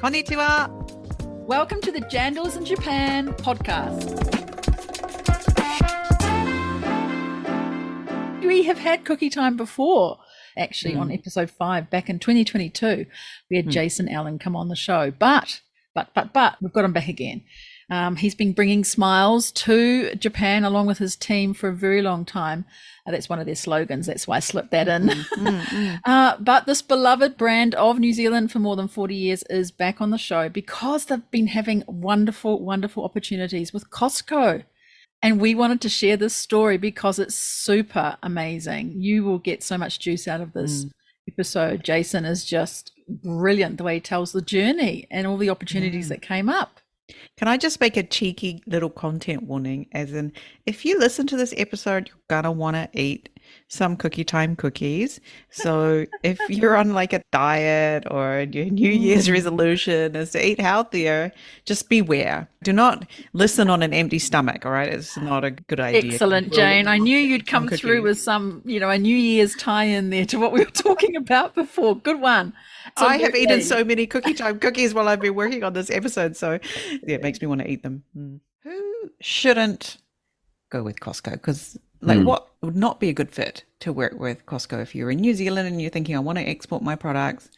Konnichiwa. Welcome to the Jandals in Japan podcast. We have had cookie time before, actually, on episode 5 back in 2022. We had Jason Allen come on the show, but we've got him back again. He's been bringing smiles to Japan along with his team for a very long time. That's one of their slogans. That's why I slipped that in. But this beloved brand of New Zealand for more than 40 years is back on the show because they've been having wonderful, wonderful opportunities with Costco. And we wanted to share this story because it's super amazing. You will get so much juice out of this episode. Jason is just brilliant the way he tells the journey and all the opportunities that came up. Can I just make a cheeky little content warning, as in, if you listen to this episode, you're going to want to eat some cookie time cookies. So if you're on like a diet or your New Year's resolution is to eat healthier, just beware. Do not listen on an empty stomach, all right? It's not a good idea. Excellent, Jane. I knew you'd come through with some, a New Year's tie-in there to what we were talking about before. Good one. So I have eaten so many cookie time cookies while I've been working on this episode. So yeah, it makes me want to eat them. Who shouldn't go with Costco? Because what would not be a good fit to work with Costco? If you're in New Zealand and you're thinking, I want to export my products,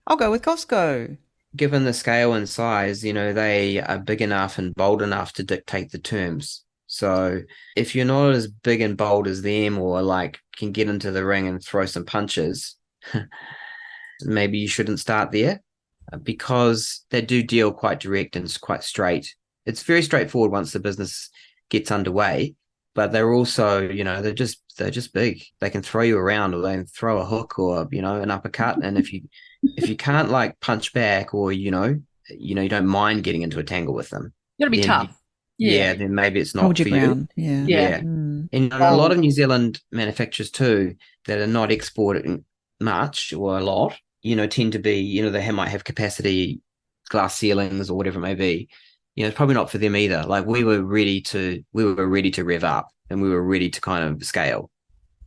I'll go with Costco. Given the scale and size, they are big enough and bold enough to dictate the terms. So if you're not as big and bold as them or can get into the ring and throw some punches, maybe you shouldn't start there because they do deal quite direct and it's quite straight. It's very straightforward once the business gets underway, but they're also, they're just big. They can throw you around or they can throw a hook or, an uppercut. And if you can't punch back or, you don't mind getting into a tangle with them. You gotta be tough. Yeah, then maybe it's not Hold for your ground. you. Yeah. And a lot of New Zealand manufacturers too that are not exporting much or a lot, tend to be, they might have capacity, glass ceilings or whatever it may be. It's probably not for them either. We were ready to rev up and we were ready to kind of scale.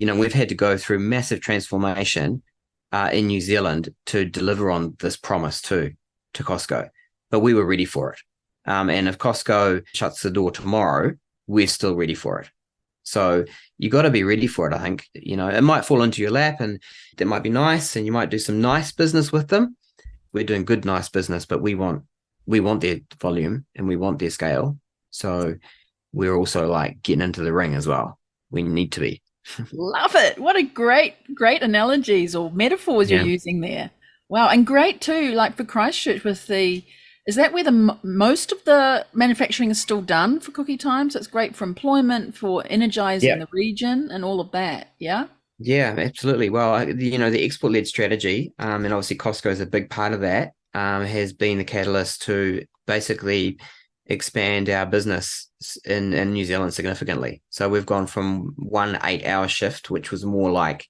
We've had to go through massive transformation in New Zealand to deliver on this promise to Costco, but we were ready for it. And if Costco shuts the door tomorrow, we're still ready for it. So you got to be ready for it, I think. It might fall into your lap and that might be nice and you might do some nice business with them. We're doing good, nice business, but we want their volume and we want their scale. So we're also getting into the ring as well. We need to be. Love it. What a great analogies or metaphors you're using there. Wow. And great too, for Christchurch with is that where the most of the manufacturing is still done for cookie time? So it's great for employment, for energizing the region and all of that. Yeah. Yeah, absolutely. Well, the export-led strategy, and obviously Costco is a big part of that, has been the catalyst to basically expand our business in New Zealand significantly. So we've gone from 1 8-hour shift, which was more like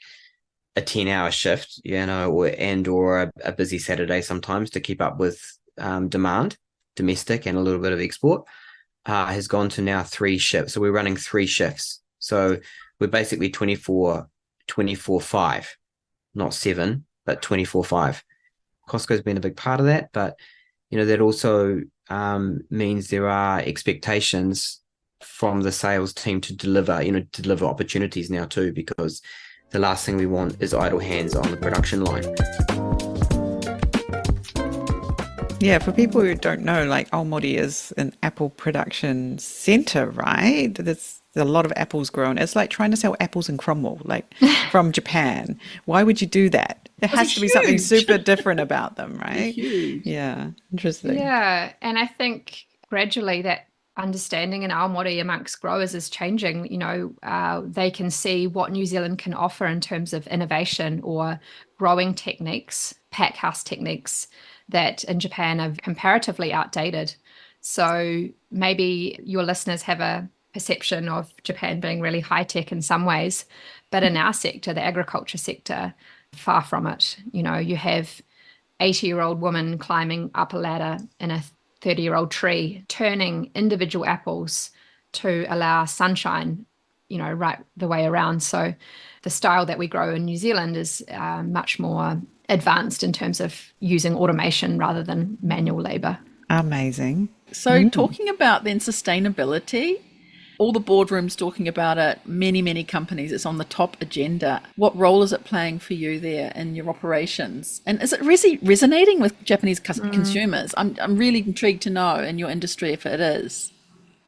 a 10-hour shift, or a busy Saturday sometimes to keep up with demand, domestic and a little bit of export, has gone to now 3 shifts. So we're running 3 shifts. So we're basically 24/5, not 7, but 24/5. Costco's been a big part of that, but that also means there are expectations from the sales team to deliver opportunities now too, because the last thing we want is idle hands on the production line. Yeah, for people who don't know, Aomori is an apple production center, right? There's a lot of apples grown. It's like trying to sell apples in Cromwell, from Japan. Why would you do that? There has to be something super different about them, right? Yeah, interesting. Yeah, and I think gradually that understanding in Aomori amongst growers is changing. They can see what New Zealand can offer in terms of innovation or growing techniques, pack house techniques, that in Japan are comparatively outdated. So maybe your listeners have a perception of Japan being really high-tech in some ways, but in our sector, the agriculture sector, far from it. You have 80-year-old woman climbing up a ladder in a 30-year-old tree, turning individual apples to allow sunshine, right the way around. So the style that we grow in New Zealand is much more advanced in terms of using automation rather than manual labor. Amazing. So talking about then sustainability, all the boardrooms talking about it, many companies, it's on the top agenda. What role is it playing for you there in your operations? And is it resonating with Japanese consumers? I'm really intrigued to know in your industry if it is.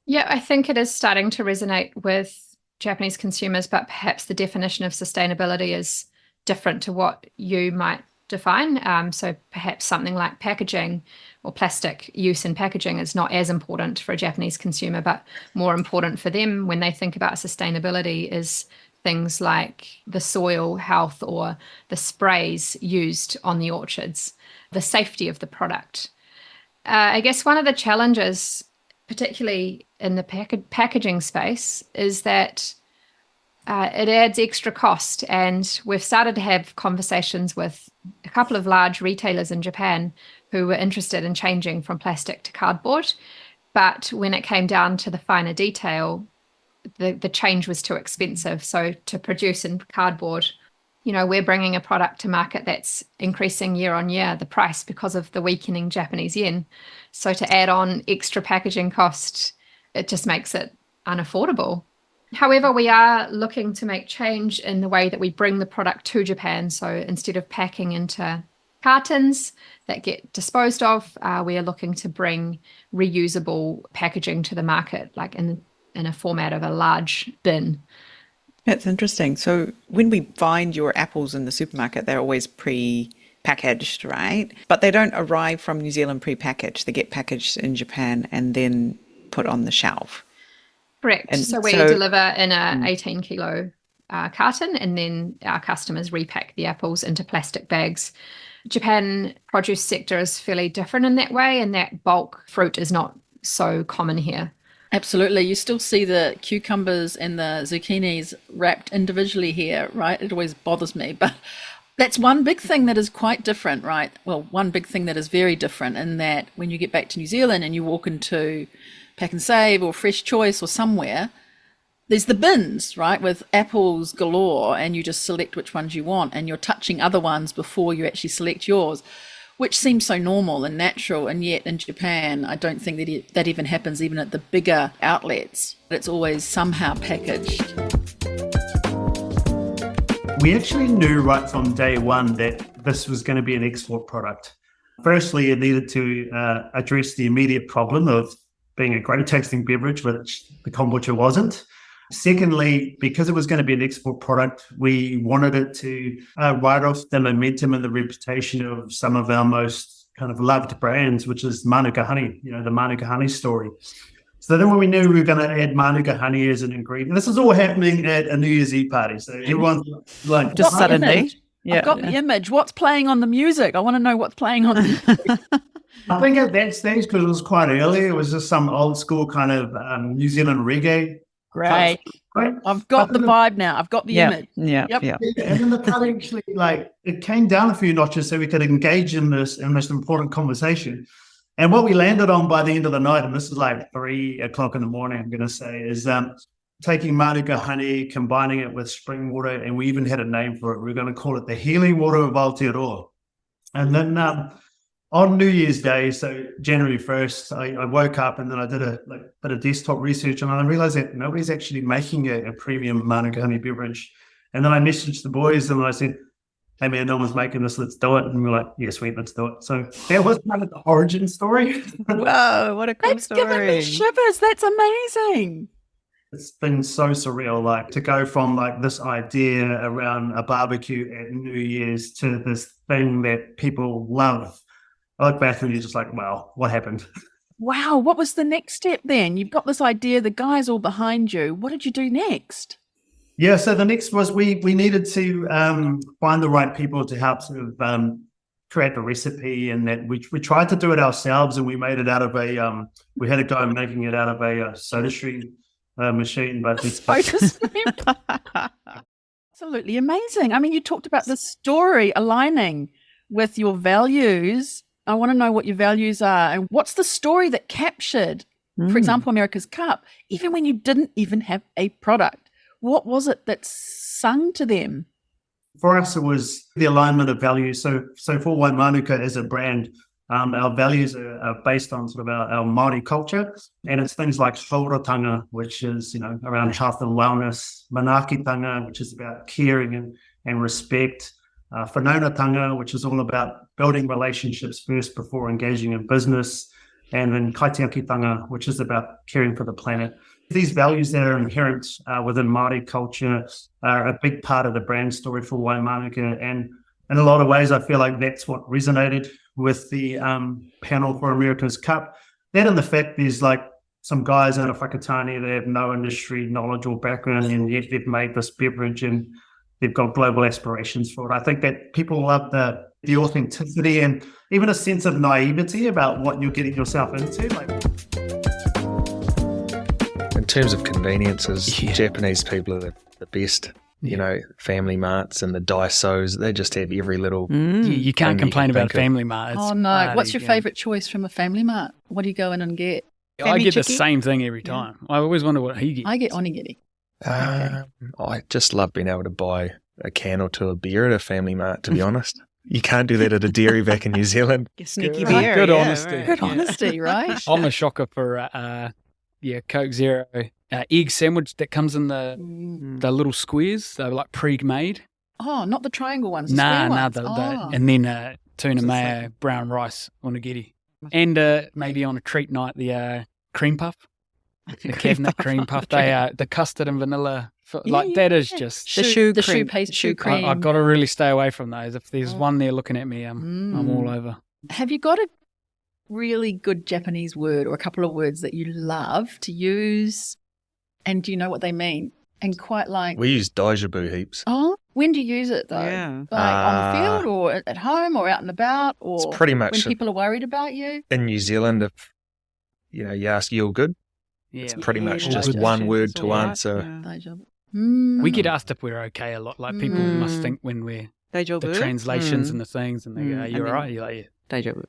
Yeah, I think it is starting to resonate with Japanese consumers, but perhaps the definition of sustainability is different to what you might define. So perhaps something like packaging or plastic use in packaging is not as important for a Japanese consumer, but more important for them when they think about sustainability is things like the soil health or the sprays used on the orchards, the safety of the product. I guess one of the challenges, particularly in the packaging space, is that it adds extra cost. And we've started to have conversations with a couple of large retailers in Japan who were interested in changing from plastic to cardboard. But when it came down to the finer detail, the change was too expensive. So to produce in cardboard, we're bringing a product to market that's increasing year on year, the price, because of the weakening Japanese yen. So to add on extra packaging cost, it just makes it unaffordable. However, we are looking to make change in the way that we bring the product to Japan. So instead of packing into cartons that get disposed of, we are looking to bring reusable packaging to the market, like in a format of a large bin. That's interesting. So when we find your apples in the supermarket, they're always pre-packaged, right? But they don't arrive from New Zealand pre-packaged. They get packaged in Japan and then put on the shelf. Correct. And so we deliver in a 18 kilo carton, and then our customers repack the apples into plastic bags. Japan produce sector is fairly different in that way, and that bulk fruit is not so common here. Absolutely. You still see the cucumbers and the zucchinis wrapped individually here, right? It always bothers me, but that's one big thing that is quite different, right? Well, one big thing that is very different in that when you get back to New Zealand and you walk into Pack and Save or Fresh Choice or somewhere, there's the bins, right, with apples galore, and you just select which ones you want, and you're touching other ones before you actually select yours, which seems so normal and natural. And yet in Japan, I don't think that even happens even at the bigger outlets. It's always somehow packaged. We actually knew right from day one that this was going to be an export product. Firstly, it needed to address the immediate problem of being a great tasting beverage, which the kombucha wasn't. Secondly, because it was going to be an export product, we wanted it to ride off the momentum and the reputation of some of our most kind of loved brands, which is Mānuka honey, the Mānuka honey story. So then when we knew we were going to add Mānuka honey as an ingredient, this is all happening at a New Year's Eve party. So everyone's like, just suddenly. Yeah. I've got the image. What's playing on the music? I want to know what's playing on the music. I think at that stage, because it was quite early, it was just some old school kind of New Zealand reggae. Great. I've got the vibe now. I've got the image. Yeah. And then the party actually, it came down a few notches so we could engage in this important conversation. And what we landed on by the end of the night, and this is like 3 o'clock in the morning, I'm going to say, is taking Mānuka honey, combining it with spring water, and we even had a name for it. We're going to call it the healing water of Aotearoa. And then on New Year's Day, so January 1st, I woke up and then I did a bit of desktop research, and I realized that nobody's actually making a premium Mānuka honey beverage. And then I messaged the boys and I said, hey man, no one's making this, let's do it. And we're like, yeah, sweet, let's do it. So that was kind of the origin story. Whoa, what a cool story. That's giving me shivers. That's amazing. It's been so surreal, to go from this idea around a barbecue at New Year's to this thing that people love. I look back and you're just like, wow, what happened? Wow, what was the next step then? You've got this idea, the guy's all behind you. What did you do next? Yeah, so the next was we needed to find the right people to help sort of create the recipe, and that we tried to do it ourselves, and we made it out of we had a guy making it out of a soda stream machine. But it's absolutely amazing. I mean, you talked about the story aligning with your values. I want to know what your values are and what's the story that captured, for example, America's Cup, even when you didn't even have a product. What was it that sung to them? For us, it was the alignment of values. So for Wai Mānuka as a brand, our values are based on sort of our Māori culture, and it's things like horticulture, which is around health and wellness, manaakitanga, which is about caring and respect, whanaungatanga, which is all about building relationships first before engaging in business, and then kaitiakitanga, which is about caring for the planet. These values that are inherent within Māori culture are a big part of the brand story for Wai Mānuka, and in a lot of ways, I feel like that's what resonated with the panel for America's Cup. That and the fact there's like some guys in a whakatane, they have no industry knowledge or background, and yet they've made this beverage and they've got global aspirations for it. I think that people love the authenticity and even a sense of naivety about what you're getting yourself into. In terms of conveniences, Japanese people are the best. Family marts and the Daisos, they just have every little... You can't complain about a family mart. Oh, no. What's your favourite choice from a family mart? What do you go in and get? I get the same thing every time. I always wonder what he gets. I get onigiri. I just love being able to buy a can or two of beer at a family mart, to be honest. You can't do that at a dairy back in New Zealand. Sneaky beer. Good honesty. Right. Good honesty, right? I'm a shocker for Coke Zero egg sandwich that comes in the little squares. They're like pre-made. Oh, not the triangle ones. The square ones. And then tuna mayo, brown rice onigiri, and maybe on a treat night the cream puff, the cabinet cream puff. They are the custard and vanilla. That is just the shoe cream. I've got to really stay away from those. If there's one there looking at me, I'm all over. Have you got a really good Japanese word or a couple of words that you love to use, and do you know what they mean? And quite like... We use daijabu heaps. Oh, when do you use it though? Yeah. Like on the field or at home or out and about, or it's pretty much when people are worried about you? In New Zealand, if you ask, "You all good?" It's pretty much just one word to answer. We get asked if we're okay a lot. Like people must think when we're the translations and the things, and they go, "You're right." You're like,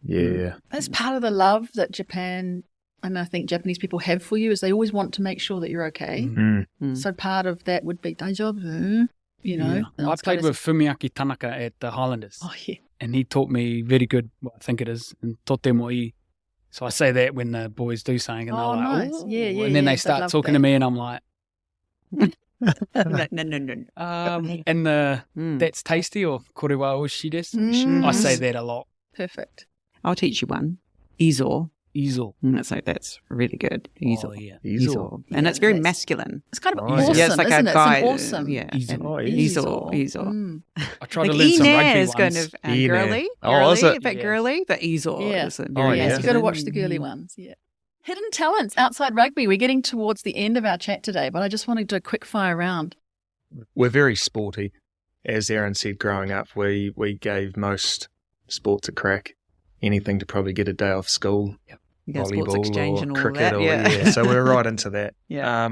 Yeah. That's part of the love that Japan, and I think Japanese people have for you, is they always want to make sure that you're okay. So part of that would be daijoubu, I played with Fumiaki Tanaka at the Highlanders. Oh, yeah. And he taught me very good, I think it is, and tote mo I. So I say that when the boys do something, and they're like, nice. "Oh." Yeah, and then they start talking to me, and I'm like, No. and that's tasty, or korewa oishii desu. I say that a lot. Perfect. I'll teach you one. Izo. Izo. That's really good. Izo. Oh, yeah. Izo. And it's very masculine. It's kind of Nice. awesome, Yeah, it's like isn't a it? guy. It's an awesome. Yeah. Izo. Izo. I try to Like learn some rugby is kind ones. of Ine. girly. Oh, is it? A bit Yeah. girly, but Izo Yeah. is a Oh, very yeah. You've got to watch masculine. the girly ones. Yeah. Hidden talents outside rugby. We're getting towards the end of our chat today, but I just want to do a quick fire round. We're very sporty. As Aaron said, growing up, we gave most sports a crack. Anything to probably get a day off school. You got sports Volleyball exchange or and all cricket that. or Yeah. so we're right into that. Yeah.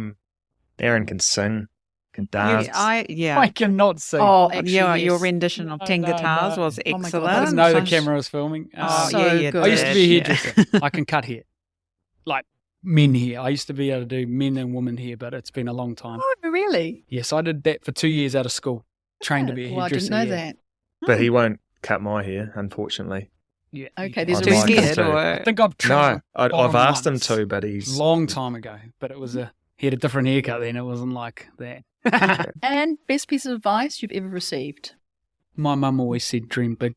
Aaron can sing, can dance. I cannot see. Oh, actually, your yes. rendition of 10 No, guitars no. was Oh my God, excellent. I that didn't is know the fun. camera was filming. Oh, So yeah, you good. I used to be a did, hairdresser. I can cut hair. Like men hair. I used to be able to do men and women hair, but it's been a long time. Oh, really? Yes, I did that for 2 years out of school. Trained to be a Well, I hairdresser. didn't know yeah. that. But he won't cut my hair, unfortunately. Yeah. Okay, there's a I Too might reason. scared too. or... I think I've No, tried I've asked him once. to, but he's... Long time ago, but it was he had a different haircut then. It wasn't like that. And best piece of advice you've ever received? My mum always said, "Dream big,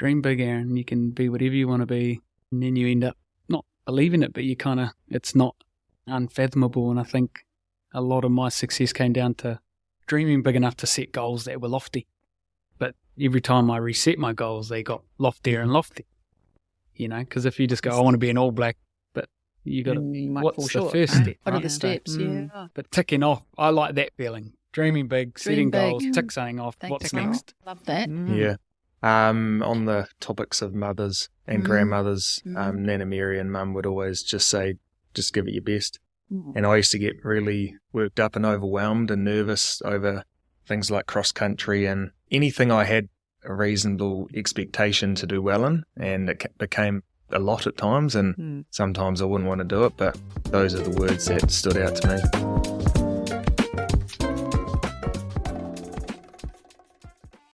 Aaron. You can be whatever you want to be," and then you end up not believing it, but you kind of it's not unfathomable. And I think a lot of my success came down to dreaming big enough to set goals that were lofty. But every time I reset my goals, they got loftier and loftier. Because if you just go, "I want to be an All Black," but you got to. You might fall What's the short. first step? What are right? the steps? Mm. Yeah. But ticking off, I like that feeling. Dreaming big, setting big. goals, tick something off. Thank What's you. next? Love that. Yeah. On the topics of mothers and grandmothers, Nana Mary and Mum would always just say, "Just give it your best." And I used to get really worked up and overwhelmed and nervous over things like cross country and anything I had a reasonable expectation to do well in, and it became a lot at times, and sometimes I wouldn't want to do it, but those are the words that stood out to me.